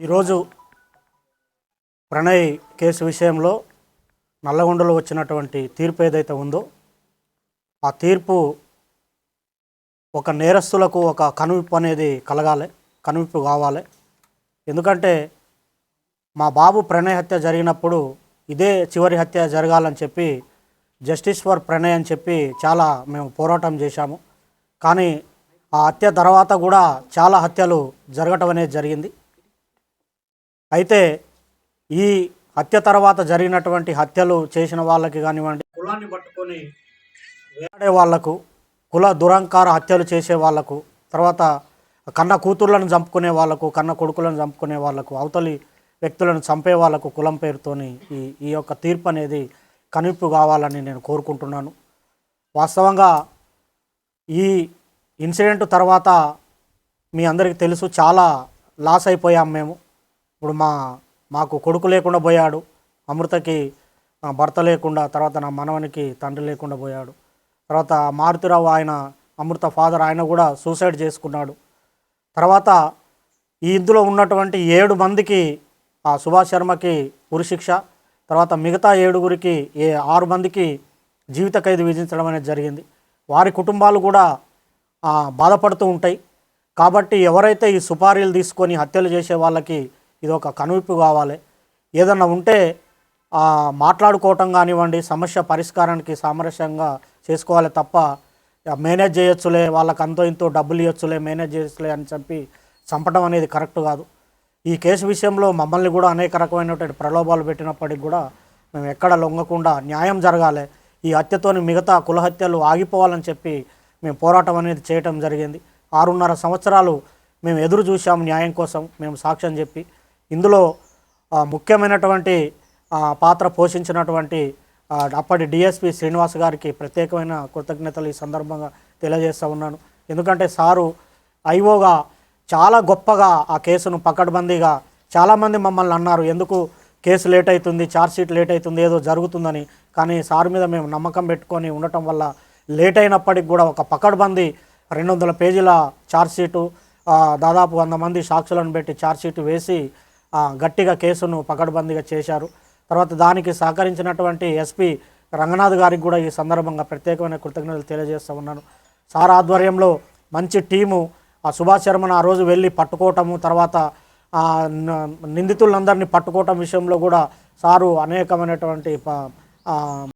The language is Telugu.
ఈరోజు ప్రణయ్ కేసు విషయంలో నల్లగొండలో వచ్చినటువంటి తీర్పు ఏదైతే ఉందో ఆ తీర్పు ఒక నేరస్తులకు ఒక కనువిప్పు అనేది కలగాలి, కనువిప్పు కావాలి. ఎందుకంటే మా బాబు ప్రణయ్ హత్య జరిగినప్పుడు ఇదే చివరి హత్య జరగాలని చెప్పి జస్టిస్ ఫర్ ప్రణయ్ అని చెప్పి చాలా మేము పోరాటం చేశాము. కానీ ఆ హత్య తర్వాత కూడా చాలా హత్యలు జరగటం అనేది జరిగింది. అయితే ఈ హత్య తర్వాత జరిగినటువంటి హత్యలు చేసిన వాళ్ళకి కానివ్వండి, కులాన్ని పట్టుకొని వేలాడే వాళ్లకు, కుల దురంకార హత్యలు చేసే వాళ్లకు, తర్వాత కన్న కూతుర్లను చంపుకునే వాళ్లకు, కన్న కొడుకులను చంపుకునే వాళ్లకు, అవతలి వ్యక్తులను చంపే వాళ్లకు కులం పేరుతోని ఈ యొక్క తీర్పు అనేది కనువిప్పు కావాలని నేను కోరుకుంటున్నాను. వాస్తవంగా ఈ ఇన్సిడెంట్ తర్వాత మీ అందరికీ తెలుసు, చాలా లాస్ అయిపోయాం మేము. ఇప్పుడు మాకు కొడుకు లేకుండా పోయాడు, అమృతకి భర్త లేకుండా, తర్వాత నా మనవనికి తండ్రి లేకుండా పోయాడు. తర్వాత మారుతిరావు ఆయన అమృత ఫాదర్ ఆయన కూడా సూసైడ్ చేసుకున్నాడు. తర్వాత ఈ ఇందులో ఉన్నటువంటి 7 మందికి ఆ సుభాష్ శర్మకి ఉరిశిక్ష, తర్వాత మిగతా 7గురికి 6 మందికి జీవిత ఖైదు విధించడం అనేది జరిగింది. వారి కుటుంబాలు కూడా బాధపడుతూ ఉంటాయి. కాబట్టి ఎవరైతే ఈ సుపారీలు తీసుకొని హత్యలు చేసే వాళ్ళకి ఇది ఒక కనువిప్పు కావాలి. ఏదన్నా ఉంటే మాట్లాడుకోవటం కానివ్వండి, సమస్య పరిష్కారానికి సామరస్యంగా చేసుకోవాలి తప్ప మేనేజ్ చేయొచ్చులే, వాళ్ళకి అంతో ఇంతో డబ్బులు ఇవ్వచ్చులే, మేనేజ్ చేయొచ్చులే అని చెప్పి చంపడం అనేది కరెక్ట్ కాదు. ఈ కేసు విషయంలో మమ్మల్ని కూడా అనేక రకమైనటువంటి ప్రలోభాలు పెట్టినప్పటికి కూడా మేము ఎక్కడ లొంగకుండా న్యాయం జరగాలి, ఈ హత్యతోని మిగతా కుల హత్యలు ఆగిపోవాలని చెప్పి మేము పోరాటం అనేది చేయటం జరిగింది. 6.5 సంవత్సరాలు మేము ఎదురు చూసాము న్యాయం కోసం, మేము సాక్ష్యం చెప్పి. ఇందులో ముఖ్యమైనటువంటి పాత్ర పోషించినటువంటి అప్పటి డిఎస్పి శ్రీనివాస్ గారికి ప్రత్యేకమైన కృతజ్ఞతలు ఈ సందర్భంగా తెలియజేస్తూ ఉన్నాను. ఎందుకంటే సారు ఐఓగా చాలా గొప్పగా ఆ కేసును పకడ్బందీగా, చాలామంది మమ్మల్ని అన్నారు ఎందుకు కేసు లేట్ అవుతుంది, ఛార్జ్షీట్ లేట్ అవుతుంది, ఏదో జరుగుతుందని. కానీ సార్ మీద మేము నమ్మకం పెట్టుకొని ఉండటం వల్ల లేట్ అయినప్పటికి కూడా ఒక పకడ్బందీ 200 పేజీల ఛార్జ్షీటు, దాదాపు 100 మంది సాక్షులను పెట్టి ఛార్జ్షీట్ వేసి గట్టిగా కేసును పకడ్బందీగా చేశారు. తర్వాత దానికి సహకరించినటువంటి ఎస్పీ రంగనాథ్ గారికి కూడా ఈ సందర్భంగా ప్రత్యేకమైన కృతజ్ఞతలు తెలియజేస్తూ ఉన్నాను. సార్ ఆధ్వర్యంలో మంచి టీము సుభాష్ శర్మను ఆ రోజు వెళ్ళి పట్టుకోవటము, తర్వాత నిందితులందరినీ పట్టుకోవటం విషయంలో కూడా సారు అనేకమైనటువంటి